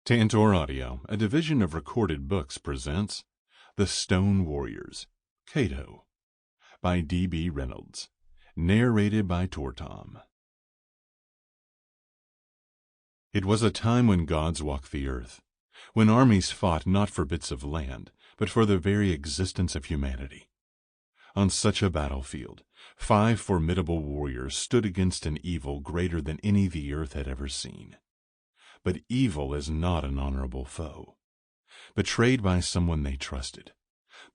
Tantor Audio, a division of Recorded Books, presents The Stone Warriors, Kato, by D.B. Reynolds, narrated by Tor Thom. It was a time when gods walked the earth, when armies fought not for bits of land, but for the very existence of humanity. On such a battlefield, 5 formidable warriors stood against an evil greater than any the earth had ever seen. But evil is not an honorable foe. Betrayed by someone they trusted,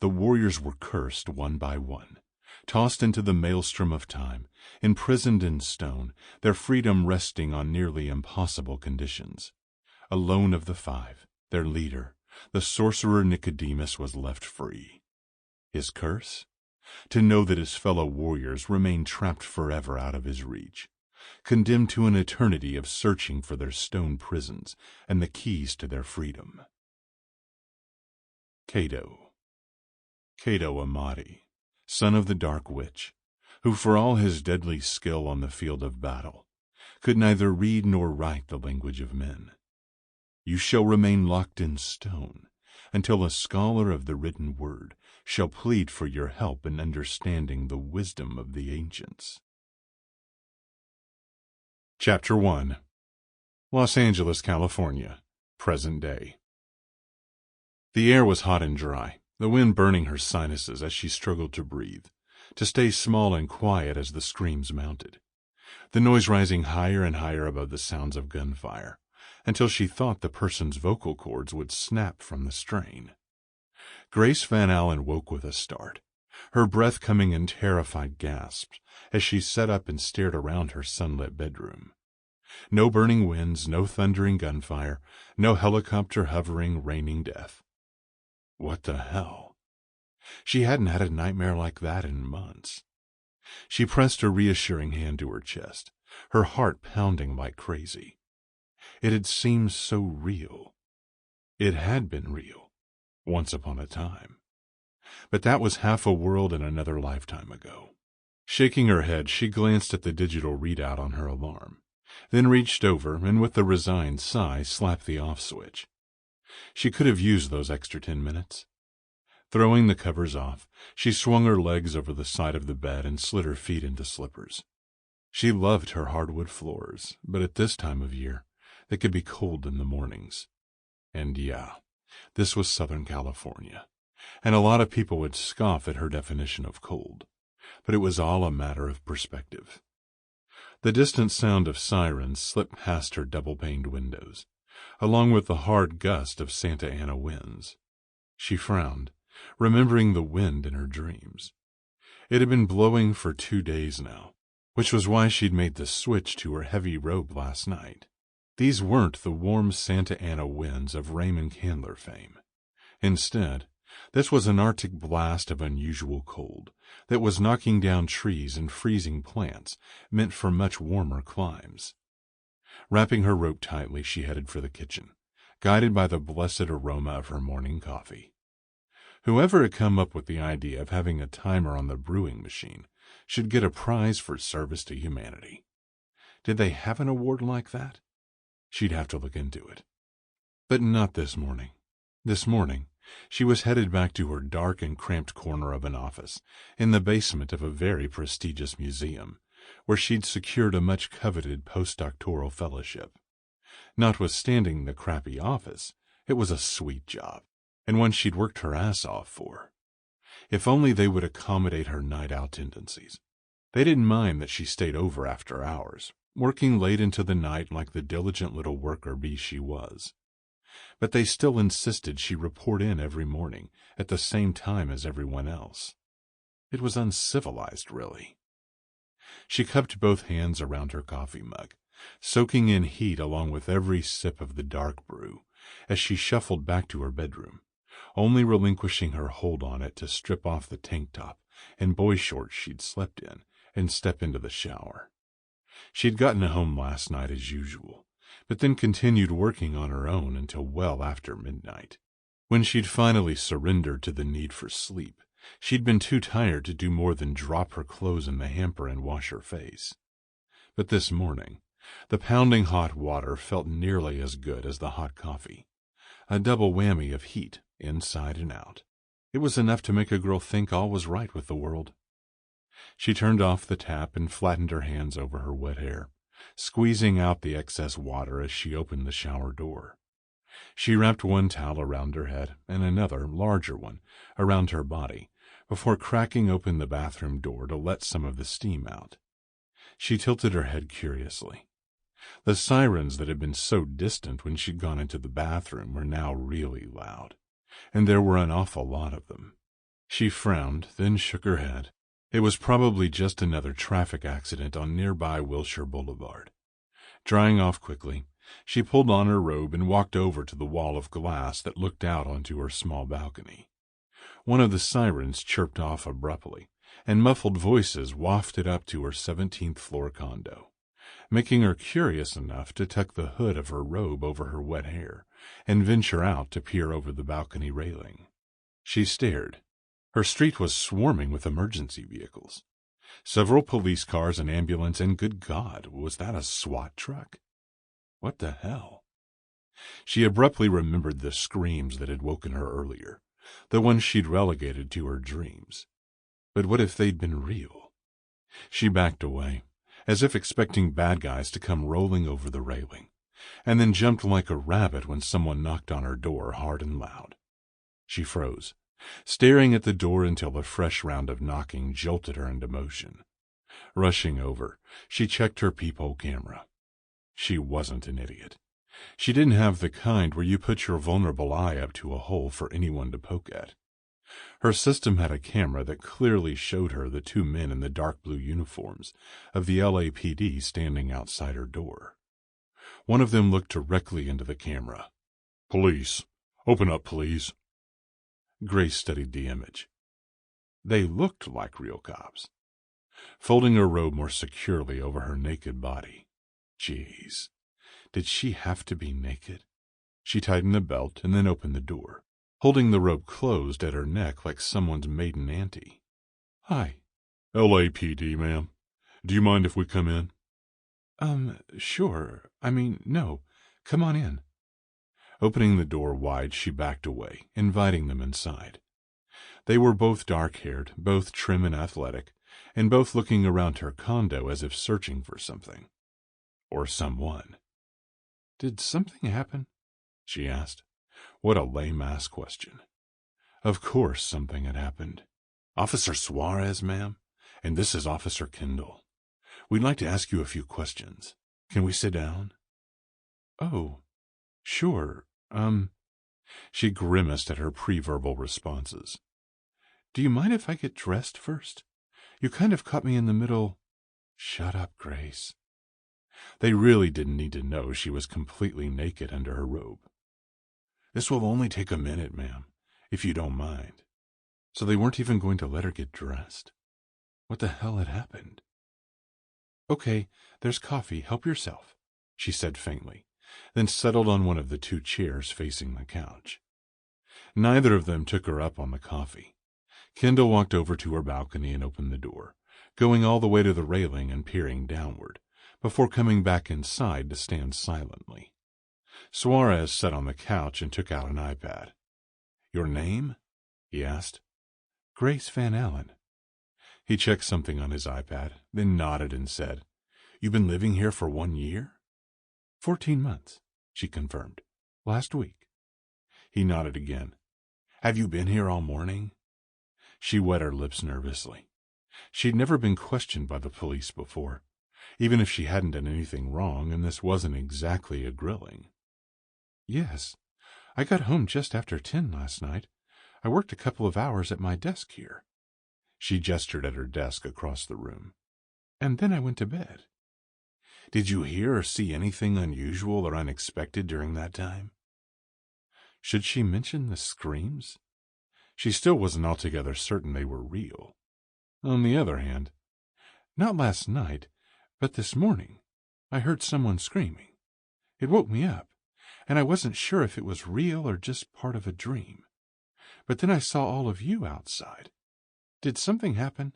the warriors were cursed one by one, tossed into the maelstrom of time, imprisoned in stone, their freedom resting on nearly impossible conditions. Alone of the 5, their leader, the sorcerer Nicodemus, was left free. His curse? To know that his fellow warriors remained trapped forever out of his reach, condemned to an eternity of searching for their stone prisons and the keys to their freedom. Kato Amadi, son of the Dark Witch, who for all his deadly skill on the field of battle, could neither read nor write the language of men. You shall remain locked in stone until a scholar of the written word shall plead for your help in understanding the wisdom of the ancients. Chapter 1. Los Angeles, California, present day. The air was hot and dry, the wind burning her sinuses as she struggled to breathe, to stay small and quiet as the screams mounted, the noise rising higher and higher above the sounds of gunfire, until she thought the person's vocal cords would snap from the strain. Grace Van Allen woke with a start, her breath coming in terrified gasps as she sat up and stared around her sunlit bedroom. No burning winds, no thundering gunfire, no helicopter hovering, raining death. What the hell? She hadn't had a nightmare like that in months. She pressed a reassuring hand to her chest, her heart pounding like crazy. It had seemed so real. It had been real, once upon a time. But that was half a world and another lifetime ago. Shaking her head, she glanced at the digital readout on her alarm, then reached over and with a resigned sigh slapped the off switch. She could have used those extra 10 minutes. Throwing the covers off, she swung her legs over the side of the bed and slid her feet into slippers. She loved her hardwood floors, but at this time of year, they could be cold in the mornings. And yeah, this was Southern California, and a lot of people would scoff at her definition of cold, but it was all a matter of perspective. The distant sound of sirens slipped past her double-paned windows, along with the hard gust of Santa Ana winds. She frowned, remembering the wind in her dreams. It had been blowing for 2 days now, which was why she'd made the switch to her heavy robe last night. These weren't the warm Santa Ana winds of Raymond Candler fame. Instead, this was an Arctic blast of unusual cold that was knocking down trees and freezing plants meant for much warmer climes. Wrapping her rope tightly, she headed for the kitchen, guided by the blessed aroma of her morning coffee. Whoever had come up with the idea of having a timer on the brewing machine should get a prize for service to humanity. Did they have an award like that? She'd have to look into it. But not this morning. This morning, she was headed back to her dark and cramped corner of an office in the basement of a very prestigious museum, where she'd secured a much-coveted postdoctoral fellowship. Notwithstanding the crappy office, it was a sweet job, and one she'd worked her ass off for. If only they would accommodate her night-out tendencies. They didn't mind that she stayed over after hours, working late into the night like the diligent little worker bee she was. But they still insisted she report in every morning at the same time as everyone else. It was uncivilized, really. She cupped both hands around her coffee mug, soaking in heat along with every sip of the dark brew, as she shuffled back to her bedroom, only relinquishing her hold on it to strip off the tank top and boy shorts she'd slept in and step into the shower. She'd gotten home last night as usual, but then continued working on her own until well after midnight. When she'd finally surrendered to the need for sleep, she'd been too tired to do more than drop her clothes in the hamper and wash her face. But this morning, The pounding hot water felt nearly as good as the hot coffee, a double whammy of heat inside and out. It was enough to make a girl think all was right with the world. She turned off the tap and flattened her hands over her wet hair, squeezing out the excess water as she opened the shower door. She wrapped one towel around her head and another, larger one, around her body, before cracking open the bathroom door to let some of the steam out. She tilted her head curiously. The sirens that had been so distant when she'd gone into the bathroom were now really loud, and there were an awful lot of them. She frowned, then shook her head. It was probably just another traffic accident on nearby Wilshire Boulevard. Drying off quickly, she pulled on her robe and walked over to the wall of glass that looked out onto her small balcony. One of the sirens chirped off abruptly, and muffled voices wafted up to her 17th floor condo, making her curious enough to tuck the hood of her robe over her wet hair and venture out to peer over the balcony railing. She stared. Her street was swarming with emergency vehicles. Several police cars, an ambulance, and good God, was that a SWAT truck? What the hell? She abruptly remembered the screams that had woken her earlier, the ones she'd relegated to her dreams. But what if they'd been real? She backed away, as if expecting bad guys to come rolling over the railing, and then jumped like a rabbit when someone knocked on her door hard and loud. She froze, staring at the door until a fresh round of knocking jolted her into motion. Rushing over, she checked her peephole camera. She wasn't an idiot. She didn't have the kind where you put your vulnerable eye up to a hole for anyone to poke at. Her system had a camera that clearly showed her the two men in the dark blue uniforms of the LAPD standing outside her door. One of them looked directly into the camera. "Police, open up, please." Grace studied the image. They looked like real cops. Folding her robe more securely over her naked body. Jeez, did she have to be naked? She tightened the belt and then opened the door, holding the robe closed at her neck like someone's maiden auntie. "Hi." "LAPD, ma'am. Do you mind if we come in?" Sure. No. Come on in." Opening the door wide, she backed away, inviting them inside. They were both dark-haired, both trim and athletic, and both looking around her condo as if searching for something. Or someone. "Did something happen?" she asked. What a lame-ass question. Of course something had happened. "Officer Suarez, ma'am, and this is Officer Kendall. We'd like to ask you a few questions. Can we sit down?" "Oh, sure. She grimaced at her pre-verbal responses. "Do you mind if I get dressed first? You kind of caught me in the middle—" "Shut up, Grace." They really didn't need to know she was completely naked under her robe. "This will only take a minute, ma'am, if you don't mind." So they weren't even going to let her get dressed. What the hell had happened? "Okay, there's coffee. Help yourself," she said faintly, then settled on one of the two chairs facing the couch. Neither of them took her up on the coffee. Kendall walked over to her balcony and opened the door, going all the way to the railing and peering downward, before coming back inside to stand silently. Suarez sat on the couch and took out an iPad. "Your name?" he asked. "Grace Van Allen." He checked something on his iPad, then nodded and said, "You've been living here for 1 year?" 14 months, she confirmed. "Last week." He nodded again. "Have you been here all morning?" She wet her lips nervously. She'd never been questioned by the police before, even if she hadn't done anything wrong, and this wasn't exactly a grilling. "Yes. I got home just after 10 last night. I worked a couple of hours at my desk here." She gestured at her desk across the room. "And then I went to bed." "Did you hear or see anything unusual or unexpected during that time?" Should she mention the screams? She still wasn't altogether certain they were real. On the other hand, "Not last night, but this morning. I heard someone screaming. It woke me up, and I wasn't sure if it was real or just part of a dream. But then I saw all of you outside. Did something happen?"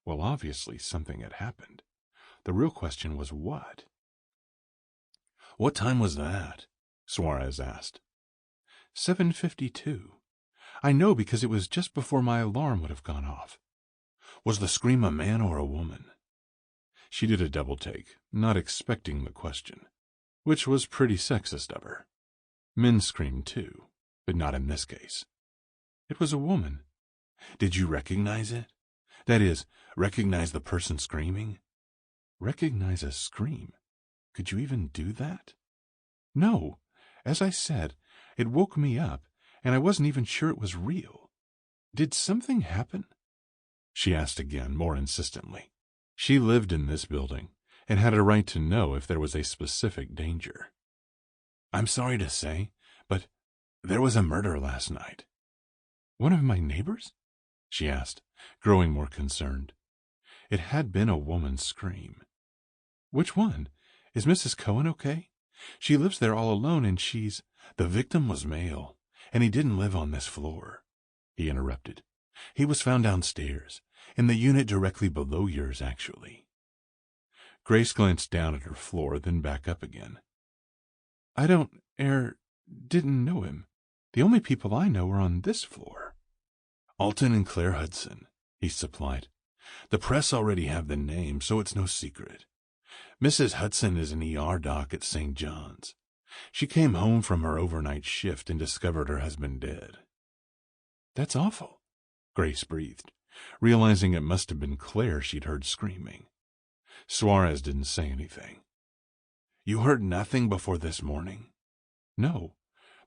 Well, obviously something had happened. The real question was what? "What time was that?" Suarez asked. 7:52. I know because it was just before my alarm would have gone off. Was the scream a man or a woman? She did a double take, not expecting the question, which was pretty sexist of her. Men scream too, but not in this case. It was a woman. Did you recognize it? That is, recognize the person screaming? Recognize a scream? Could you even do that? No. As I said, it woke me up, and I wasn't even sure it was real. Did something happen? She asked again, more insistently. She lived in this building, and had a right to know if there was a specific danger. I'm sorry to say, but there was a murder last night. One of my neighbors? She asked, growing more concerned. It had been a woman's scream. Which one? Is Mrs. Cohen okay? She lives there all alone, and she's... The victim was male, and he didn't live on this floor, he interrupted. He was found downstairs, in the unit directly below yours, actually. Grace glanced down at her floor, then back up again. I didn't know him. The only people I know are on this floor. Alton and Claire Hudson, he supplied. The press already have the name, so it's no secret. Mrs. Hudson is an ER doc at St. John's. She came home from her overnight shift and discovered her husband dead. That's awful, Grace breathed, realizing it must have been Claire she'd heard screaming. Suarez didn't say anything. You heard nothing before this morning? No,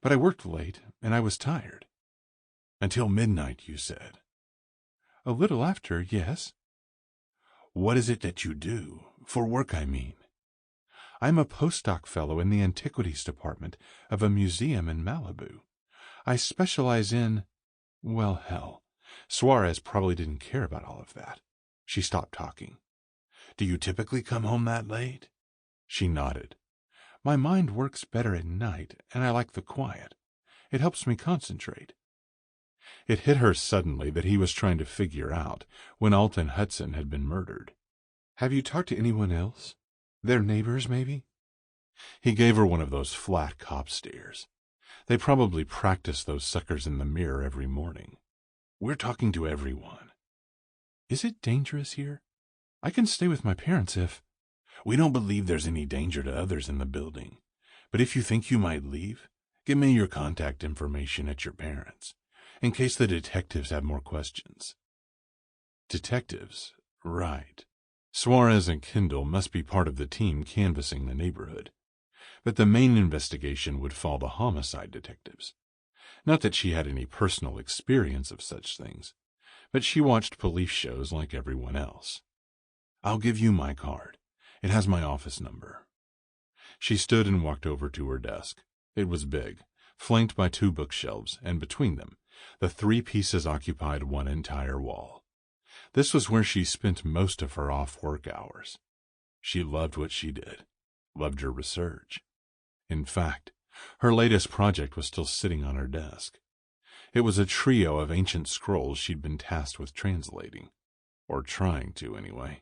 but I worked late, and I was tired. Until midnight, you said. A little after, yes. What is it that you do? For work, I mean. I'm a postdoc fellow in the Antiquities Department of a museum in Malibu. I specialize in... Well, hell, Suarez probably didn't care about all of that. She stopped talking. Do you typically come home that late? She nodded. My mind works better at night, and I like the quiet. It helps me concentrate. It hit her suddenly that he was trying to figure out when Alton Hudson had been murdered. Have you talked to anyone else? Their neighbors, maybe? He gave her one of those flat cop stares. They probably practice those suckers in the mirror every morning. We're talking to everyone. Is it dangerous here? I can stay with my parents if... We don't believe there's any danger to others in the building. But if you think you might leave, give me your contact information at your parents', in case the detectives have more questions. Detectives? Right. Suarez and Kendall must be part of the team canvassing the neighborhood. But the main investigation would fall to homicide detectives. Not that she had any personal experience of such things, but she watched police shows like everyone else. I'll give you my card. It has my office number. She stood and walked over to her desk. It was big, flanked by 2 bookshelves, and between them, the 3 pieces occupied one entire wall. This was where she spent most of her off-work hours. She loved what she did, loved her research. In fact, her latest project was still sitting on her desk. It was a trio of ancient scrolls she'd been tasked with translating, or trying to anyway.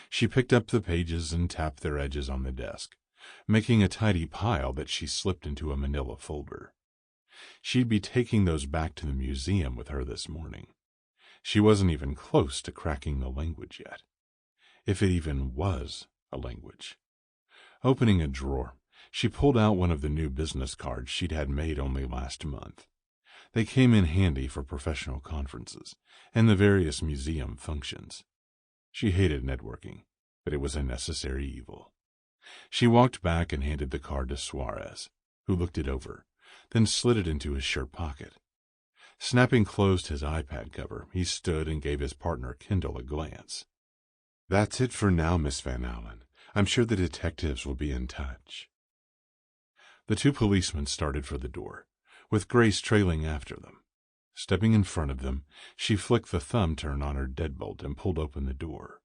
She picked up the pages and tapped their edges on the desk, making a tidy pile that she slipped into a manila folder. She'd be taking those back to the museum with her this morning. She wasn't even close to cracking the language yet, if it even was a language. Opening a drawer, she pulled out one of the new business cards she'd had made only last month. They came in handy for professional conferences and the various museum functions. She hated networking, but it was a necessary evil. She walked back and handed the card to Suarez, who looked it over, then slid it into his shirt pocket. Snapping closed his iPad cover, he stood and gave his partner Kendall a glance. That's it for now, Miss Van Allen. I'm sure the detectives will be in touch. The 2 policemen started for the door, with Grace trailing after them. Stepping in front of them, she flicked the thumb turn on her deadbolt and pulled open the door.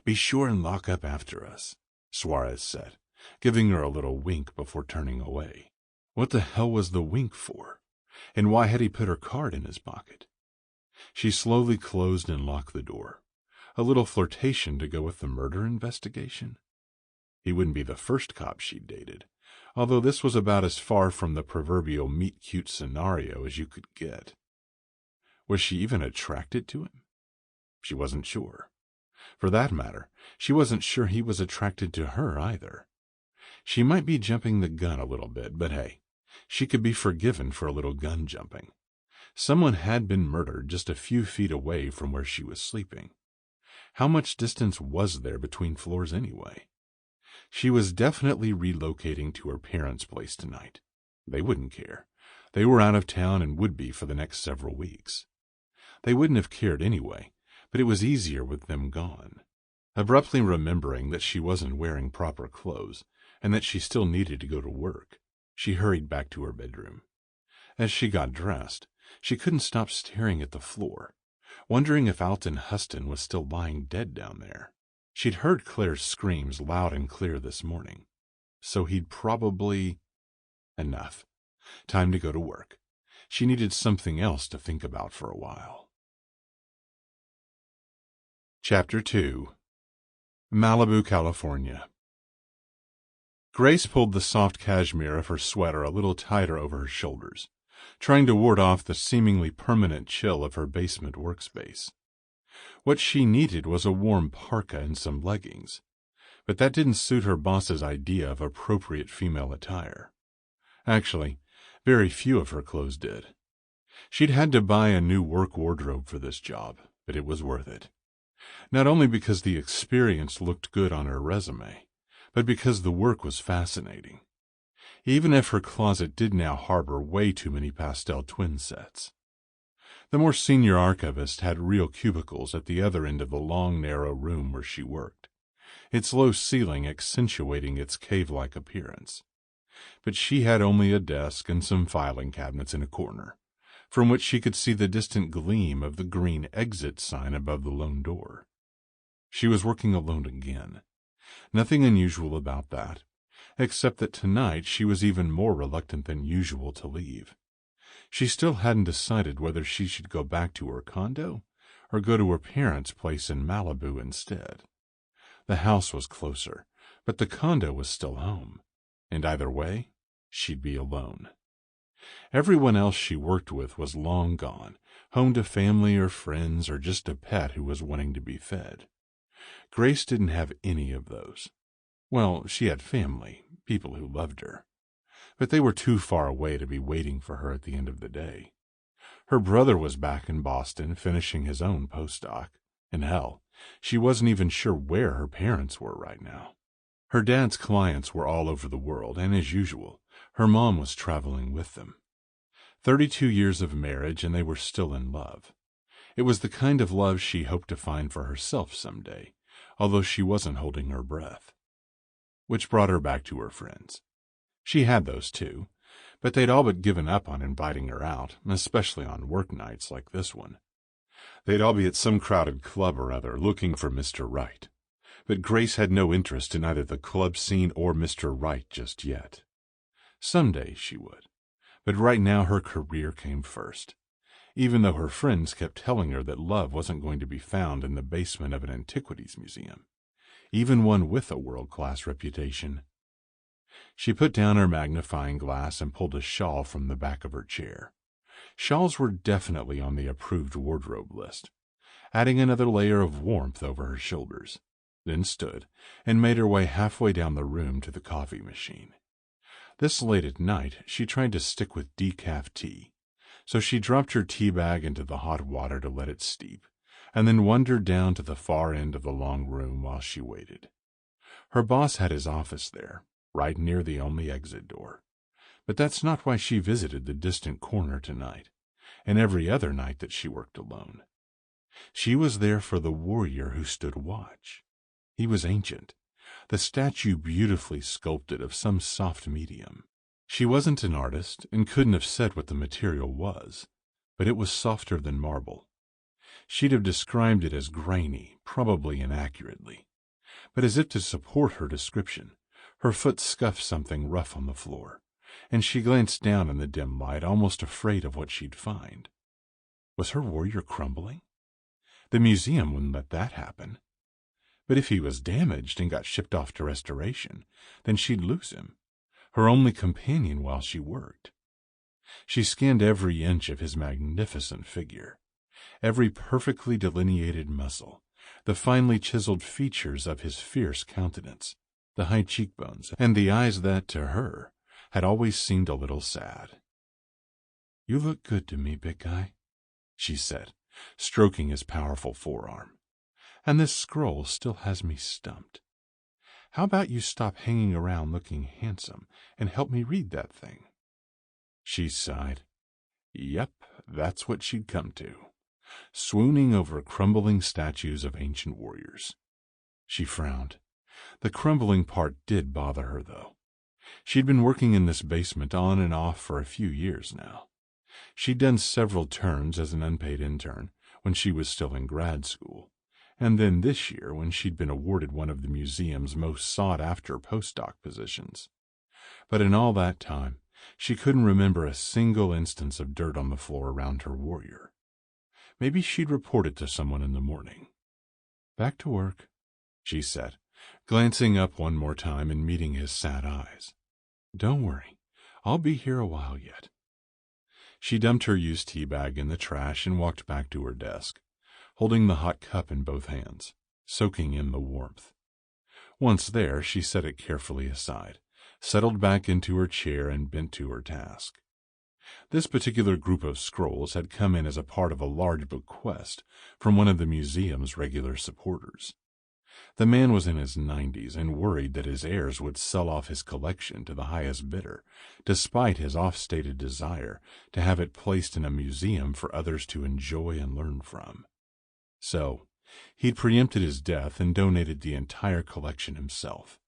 Be sure and lock up after us, Suarez said, giving her a little wink before turning away. What the hell was the wink for? And why had he put her card in his pocket? She slowly closed and locked the door, A little flirtation to go with the murder investigation? He wouldn't be the first cop she'd dated, although this was about as far from the proverbial meet-cute scenario as you could get. Was she even attracted to him? She wasn't sure. For that matter, she wasn't sure he was attracted to her either. She might be jumping the gun a little bit, but hey, she could be forgiven for a little gun jumping. Someone had been murdered just a few feet away from where she was sleeping. How much distance was there between floors anyway? She was definitely relocating to her parents' place tonight. They wouldn't care. They were out of town and would be for the next several weeks. They wouldn't have cared anyway, but it was easier with them gone. Abruptly remembering that she wasn't wearing proper clothes and that she still needed to go to work, she hurried back to her bedroom. As she got dressed, she couldn't stop staring at the floor, wondering if Alton Huston was still lying dead down there. She'd heard Claire's screams loud and clear this morning, so he'd probably... Enough. Time to go to work. She needed something else to think about for a while. Chapter 2. Malibu, California. Grace pulled the soft cashmere of her sweater a little tighter over her shoulders, trying to ward off the seemingly permanent chill of her basement workspace. What she needed was a warm parka and some leggings, but that didn't suit her boss's idea of appropriate female attire. Actually, very few of her clothes did. She'd had to buy a new work wardrobe for this job, but it was worth it. Not only because the experience looked good on her resume, but because the work was fascinating. Even if her closet did now harbor way too many pastel twin sets. The more senior archivist had real cubicles at the other end of the long, narrow room where she worked, its low ceiling accentuating its cave-like appearance. But she had only a desk and some filing cabinets in a corner, from which she could see the distant gleam of the green exit sign above the lone door. She was working alone again. Nothing unusual about that, except that tonight she was even more reluctant than usual to leave. She still hadn't decided whether she should go back to her condo or go to her parents' place in Malibu instead. The house was closer, but the condo was still home, and either way, she'd be alone. Everyone else she worked with was long gone, home to family or friends or just a pet who was wanting to be fed. Grace didn't have any of those. Well, she had family, people who loved her, but they were too far away to be waiting for her at the end of the day. Her brother was back in Boston finishing his own postdoc, and hell, she wasn't even sure where her parents were right now. Her dad's clients were all over the world, and as usual, her mom was traveling with them. 32 years of marriage, and they were still in love. It was the kind of love she hoped to find for herself someday, although she wasn't holding her breath. Which brought her back to her friends. She had those too, but they'd all but given up on inviting her out, especially on work nights like this one. They'd all be at some crowded club or other looking for Mr. Right, but Grace had no interest in either the club scene or Mr. Right just yet. Someday she would, but right now her career came first, even though her friends kept telling her that love wasn't going to be found in the basement of an antiquities museum, even one with a world-class reputation. She put down her magnifying glass and pulled a shawl from the back of her chair. Shawls were definitely on the approved wardrobe list, adding another layer of warmth over her shoulders, then stood and made her way halfway down the room to the coffee machine. This late at night, she tried to stick with decaf tea, so she dropped her tea bag into the hot water to let it steep, and then wandered down to the far end of the long room while she waited. Her boss had his office there, right near the only exit door. But that's not why she visited the distant corner tonight, and every other night that she worked alone. She was there for the warrior who stood watch. He was ancient, the statue beautifully sculpted of some soft medium. She wasn't an artist and couldn't have said what the material was, but it was softer than marble. She'd have described it as grainy, probably inaccurately, but as if to support her description, her foot scuffed something rough on the floor, and she glanced down in the dim light, almost afraid of what she'd find. Was her warrior crumbling? The museum wouldn't let that happen. But if he was damaged and got shipped off to restoration, then she'd lose him, her only companion while she worked. She scanned every inch of his magnificent figure, every perfectly delineated muscle, the finely chiseled features of his fierce countenance, the high cheekbones, and the eyes that, to her, had always seemed a little sad. "You look good to me, big guy," she said, stroking his powerful forearm. "And this scroll still has me stumped. How about you stop hanging around looking handsome and help me read that thing?" She sighed. Yep, that's what she'd come to, swooning over crumbling statues of ancient warriors. She frowned. The crumbling part did bother her, though. She'd been working in this basement on and off for a few years now. She'd done several turns as an unpaid intern when she was still in grad school, and then this year when she'd been awarded one of the museum's most sought-after postdoc positions. But in all that time, she couldn't remember a single instance of dirt on the floor around her warrior. Maybe she'd report it to someone in the morning. "Back to work," she said, glancing up one more time and meeting his sad eyes. "Don't worry, I'll be here a while yet." She dumped her used tea bag in the trash and walked back to her desk, holding the hot cup in both hands, soaking in the warmth. Once there, she set it carefully aside, settled back into her chair and bent to her task. This particular group of scrolls had come in as a part of a large bequest from one of the museum's regular supporters. The man was in his 90s and worried that his heirs would sell off his collection to the highest bidder, despite his oft-stated desire to have it placed in a museum for others to enjoy and learn from. So, he'd preempted his death and donated the entire collection himself.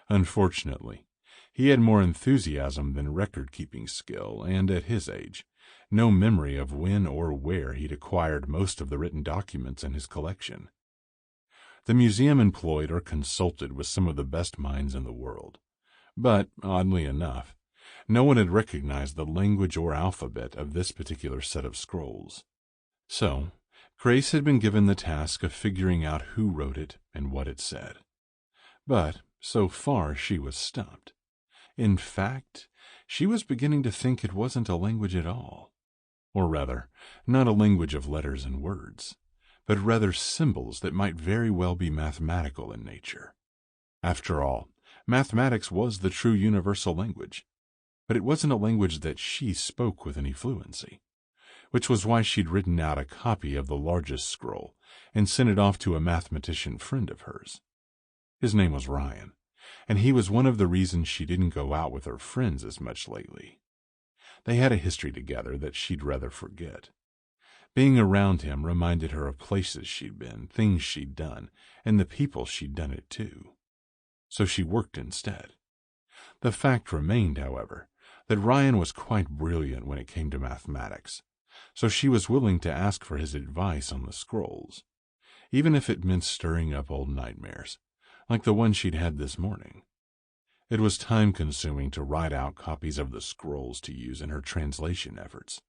Unfortunately, he had more enthusiasm than record-keeping skill, and at his age, no memory of when or where he'd acquired most of the written documents in his collection. The museum employed or consulted with some of the best minds in the world, but, oddly enough, no one had recognized the language or alphabet of this particular set of scrolls. So, Grace had been given the task of figuring out who wrote it and what it said. But, so far, she was stumped. In fact, she was beginning to think it wasn't a language at all. Or rather, not a language of letters and words, but rather symbols that might very well be mathematical in nature. After all, mathematics was the true universal language, but it wasn't a language that she spoke with any fluency, which was why she'd written out a copy of the largest scroll and sent it off to a mathematician friend of hers. His name was Ryan, and he was one of the reasons she didn't go out with her friends as much lately. They had a history together that she'd rather forget. Being around him reminded her of places she'd been, things she'd done, and the people she'd done it to. So she worked instead. The fact remained, however, that Ryan was quite brilliant when it came to mathematics, so she was willing to ask for his advice on the scrolls, even if it meant stirring up old nightmares, like the one she'd had this morning. It was time-consuming to write out copies of the scrolls to use in her translation efforts,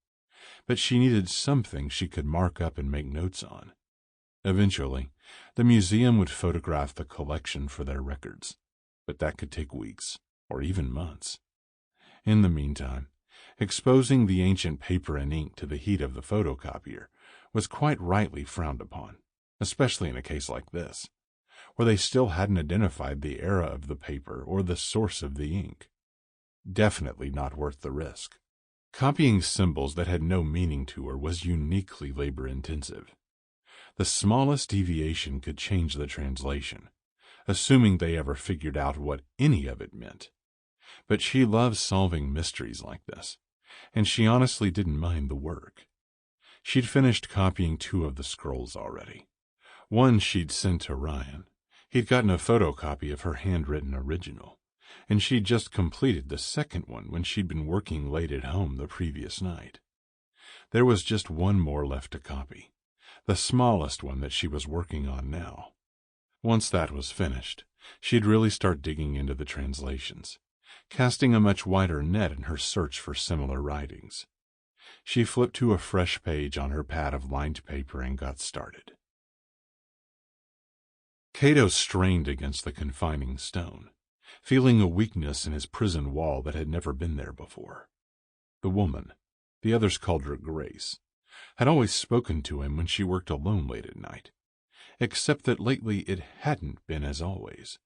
but she needed something she could mark up and make notes on. Eventually, the museum would photograph the collection for their records, but that could take weeks, or even months. In the meantime, exposing the ancient paper and ink to the heat of the photocopier was quite rightly frowned upon, especially in a case like this, where they still hadn't identified the era of the paper or the source of the ink. Definitely not worth the risk. Copying symbols that had no meaning to her was uniquely labor-intensive. The smallest deviation could change the translation, assuming they ever figured out what any of it meant. But she loved solving mysteries like this, and she honestly didn't mind the work. She'd finished copying 2 of the scrolls already. One she'd sent to Ryan. He'd gotten a photocopy of her handwritten original, and she'd just completed the second one when she'd been working late at home the previous night. There was just one more left to copy, the smallest one that she was working on now. Once that was finished, she'd really start digging into the translations, casting a much wider net in her search for similar writings. She flipped to a fresh page on her pad of lined paper and got started. Kato strained against the confining stone, feeling a weakness in his prison wall that had never been there before. The woman, the others called her Grace, had always spoken to him when she worked alone late at night, except that lately it hadn't been as always.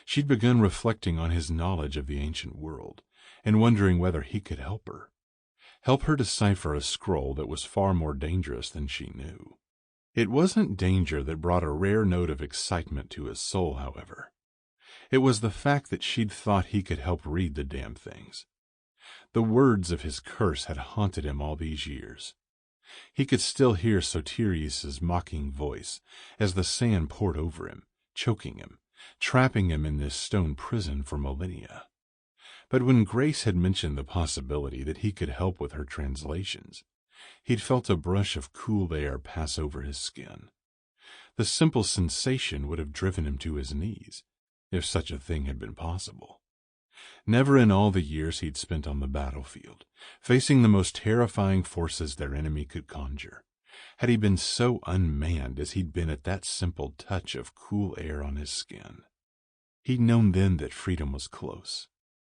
She'd begun reflecting on his knowledge of the ancient world and wondering whether he could help her decipher a scroll that was far more dangerous than she knew. It wasn't danger that brought a rare note of excitement to his soul, however. It was the fact that she'd thought he could help read the damn things. The words of his curse had haunted him all these years. He could still hear Soterius's mocking voice as the sand poured over him, choking him, trapping him in this stone prison for millennia. But when Grace had mentioned the possibility that he could help with her translations, he'd felt a brush of cool air pass over his skin. The simple sensation would have driven him to his knees, if such a thing had been possible. Never in all the years he'd spent on the battlefield, facing the most terrifying forces their enemy could conjure, had he been so unmanned as he'd been at that simple touch of cool air on his skin. He'd known then that freedom was close,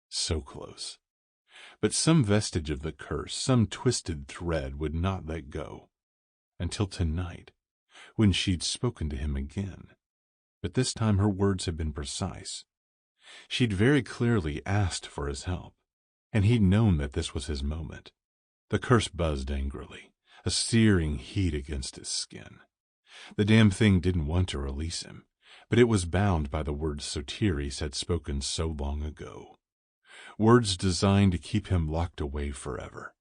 so close. But some vestige of the curse, some twisted thread would not let go, until tonight, when she'd spoken to him again. But this time her words had been precise. She'd very clearly asked for his help, and he'd known that this was his moment. The curse buzzed angrily, a searing heat against his skin. The damn thing didn't want to release him, but it was bound by the words Soterius had spoken so long ago. Words designed to keep him locked away forever.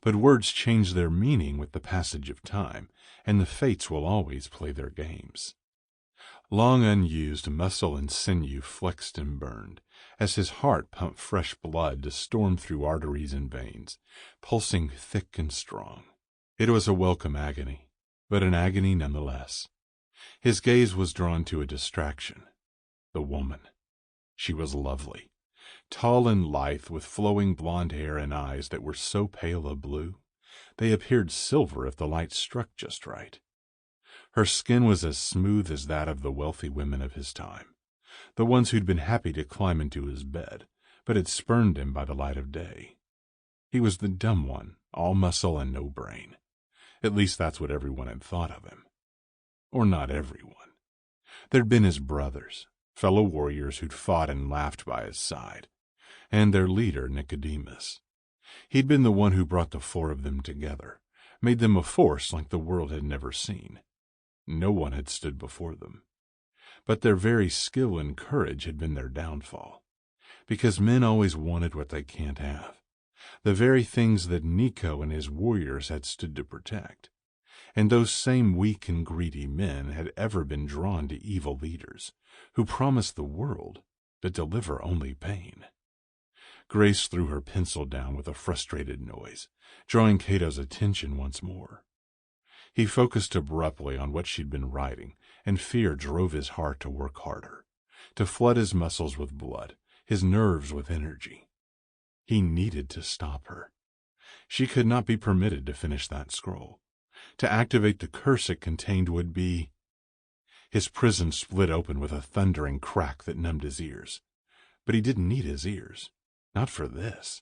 But words change their meaning with the passage of time, and the fates will always play their games. Long unused muscle and sinew flexed and burned, as his heart pumped fresh blood to storm through arteries and veins, pulsing thick and strong. It was a welcome agony, but an agony nonetheless. His gaze was drawn to a distraction. The woman. She was lovely, tall and lithe, with flowing blonde hair and eyes that were so pale a blue, they appeared silver if the light struck just right. Her skin was as smooth as that of the wealthy women of his time, the ones who'd been happy to climb into his bed, but had spurned him by the light of day. He was the dumb one, all muscle and no brain. At least that's what everyone had thought of him. Or not everyone. There'd been his brothers, fellow warriors who'd fought and laughed by his side, and their leader, Nicodemus. He'd been the one who brought the four of them together, made them a force like the world had never seen. No one had stood before them. But their very skill and courage had been their downfall, because men always wanted what they can't have, the very things that Nico and his warriors had stood to protect. And those same weak and greedy men had ever been drawn to evil leaders, who promised the world, but deliver only pain. Grace threw her pencil down with a frustrated noise, drawing Cato's attention once more. He focused abruptly on what she'd been writing, and fear drove his heart to work harder, to flood his muscles with blood, his nerves with energy. He needed to stop her. She could not be permitted to finish that scroll. To activate the curse it contained would be... His prison split open with a thundering crack that numbed his ears. But he didn't need his ears. Not for this.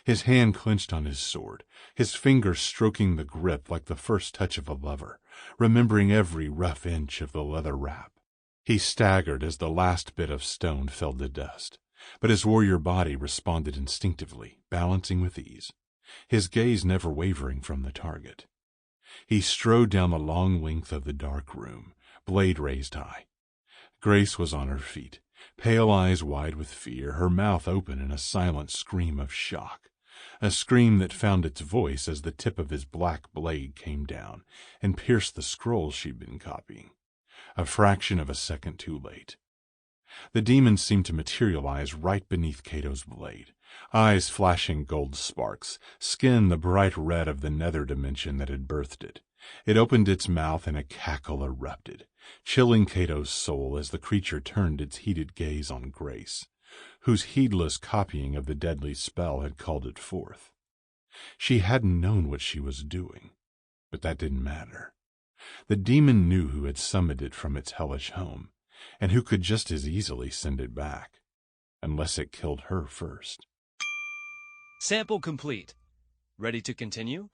His hand clenched on his sword, his fingers stroking the grip like the first touch of a lover, remembering every rough inch of the leather wrap. He staggered as the last bit of stone fell to dust, but his warrior body responded instinctively, balancing with ease, his gaze never wavering from the target. He strode down the long length of the dark room, blade raised high. Grace was on her feet, pale eyes wide with fear, her mouth open in a silent scream of shock, a scream that found its voice as the tip of his black blade came down and pierced the scroll she'd been copying, a fraction of a second too late. The demon seemed to materialize right beneath Cato's blade, eyes flashing gold sparks, skin the bright red of the nether dimension that had birthed it. It opened its mouth and a cackle erupted, chilling Cato's soul as the creature turned its heated gaze on Grace, whose heedless copying of the deadly spell had called it forth. She hadn't known what she was doing, but that didn't matter. The demon knew who had summoned it from its hellish home, and who could just as easily send it back, unless it killed her first. Sample complete. Ready to continue?